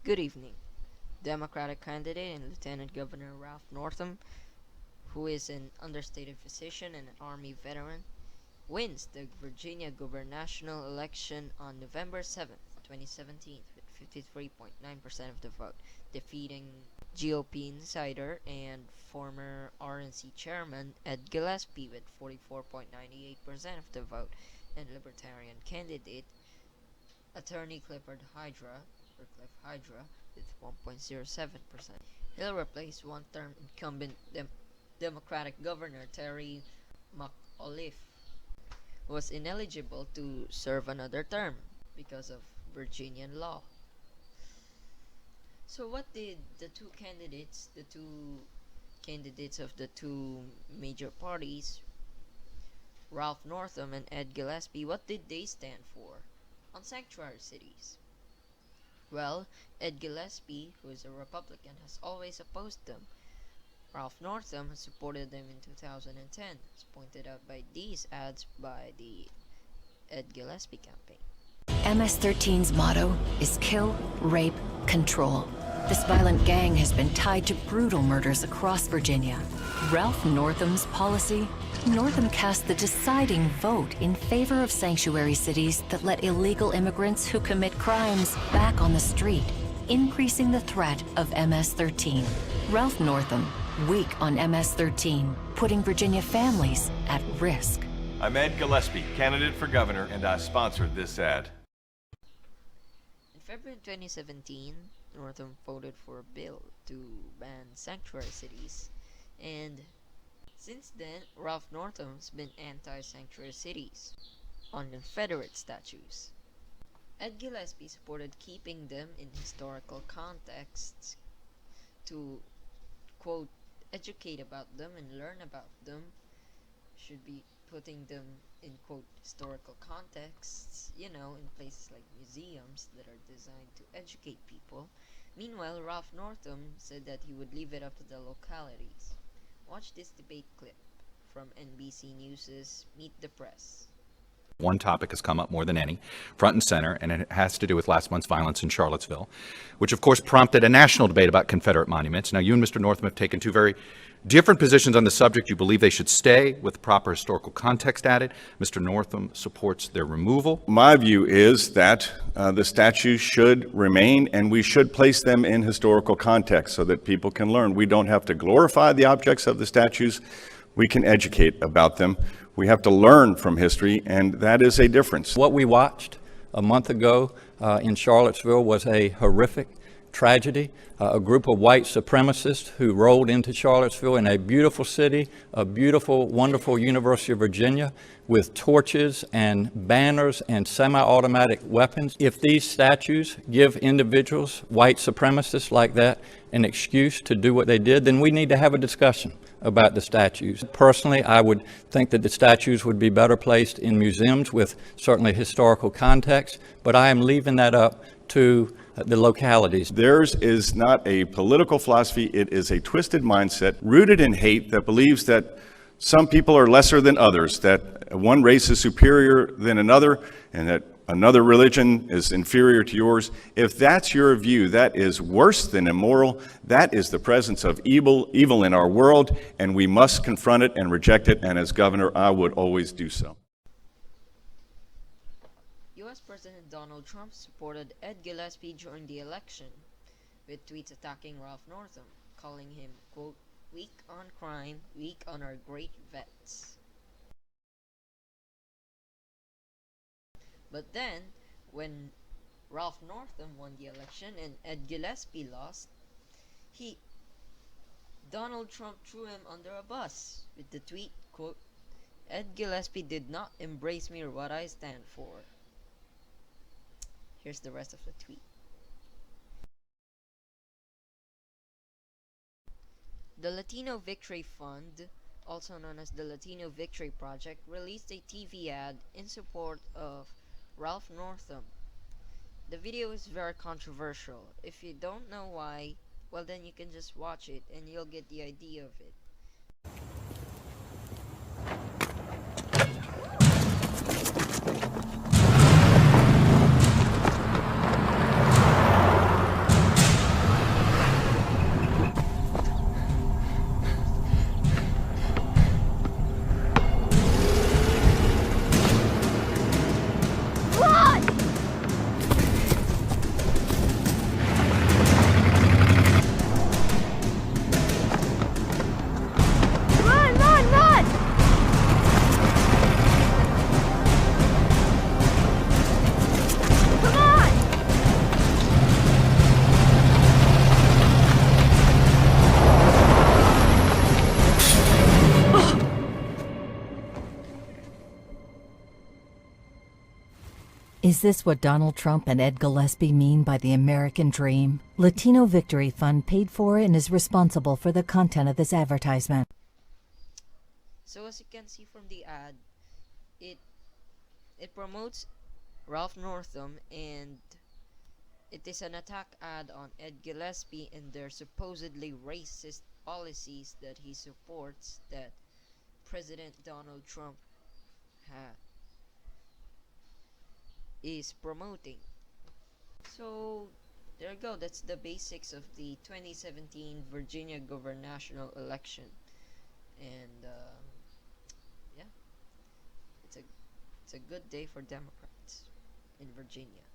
Good evening. Democratic candidate and Lieutenant Governor Ralph Northam, who is an understated physician and an Army veteran, wins the Virginia gubernatorial election on November 7th, 2017, with 53.9% of the vote, defeating GOP insider and former RNC chairman Ed Gillespie with 44.98% of the vote, and Libertarian candidate attorney Cliff Hyra with 1.07%. He'll replace one-term incumbent Democratic Governor Terry McAuliffe, who was ineligible to serve another term because of Virginian law. So what did the two candidates of the two major parties, Ralph Northam and Ed Gillespie, what did they stand for on sanctuary cities? Well, Ed Gillespie, who is a Republican, has always opposed them. Ralph Northam has supported them in 2010, as pointed out by these ads by the Ed Gillespie campaign. MS-13's motto is kill, rape, control. This violent gang has been tied to brutal murders across Virginia. Ralph Northam's policy? Northam cast the deciding vote in favor of sanctuary cities that let illegal immigrants who commit crimes back on the street, increasing the threat of MS-13. Ralph Northam, weak on MS-13, putting Virginia families at risk. I'm Ed Gillespie, candidate for governor, and I sponsored this ad. In February 2017, Northam voted for a bill to ban sanctuary cities, and since then, Ralph Northam's been anti-sanctuary cities on Confederate statues. Ed Gillespie supported keeping them in historical contexts to, quote, educate about them and learn about them. Should be putting them in, quote, historical contexts, in places like museums that are designed to educate people. Meanwhile, Ralph Northam said that he would leave it up to the localities. Watch this debate clip from NBC News' Meet the Press. One topic has come up more than any, front and center, and it has to do with last month's violence in Charlottesville, which of course prompted a national debate about Confederate monuments. Now, you and Mr. Northam have taken two very different positions on the subject. You believe they should stay with proper historical context added. Mr. Northam supports their removal. My view is that the statues should remain, and we should place them in historical context so that people can learn. We don't have to glorify the objects of the statues. We can educate about them. We have to learn from history, and that is a difference. What we watched a month ago in Charlottesville was a horrific tragedy. A group of white supremacists who rolled into Charlottesville in a beautiful city, a beautiful, wonderful University of Virginia, with torches and banners and semi-automatic weapons. If these statues give individuals, white supremacists like that, an excuse to do what they did, then we need to have a discussion about the statues. Personally, I would think that the statues would be better placed in museums with certainly historical context, but I am leaving that up to the localities. Theirs is not a political philosophy. It is a twisted mindset rooted in hate that believes that some people are lesser than others, that one race is superior than another, and that another religion is inferior to yours. If that's your view, that is worse than immoral. That is the presence of evil in our world, and we must confront it and reject it, and as governor, I would always do so. U.S. President Donald Trump supported Ed Gillespie during the election, with tweets attacking Ralph Northam, calling him, quote, weak on crime, weak on our great vets. But then, when Ralph Northam won the election and Ed Gillespie lost, Donald Trump threw him under a bus with the tweet, quote, Ed Gillespie did not embrace me or what I stand for. Here's the rest of the tweet. The Latino Victory Fund, also known as the Latino Victory Project, released a TV ad in support of Ralph Northam. The video is very controversial. If you don't know why, well then you can just watch it and you'll get the idea of it. Is this what Donald Trump and Ed Gillespie mean by the American dream? Latino Victory Fund paid for and is responsible for the content of this advertisement. So as you can see from the ad, it promotes Ralph Northam, and it is an attack ad on Ed Gillespie and their supposedly racist policies that he supports, that President Donald Trump is promoting. So there you go. That's the basics of the 2017 Virginia gubernatorial election, and yeah, it's a good day for Democrats in Virginia.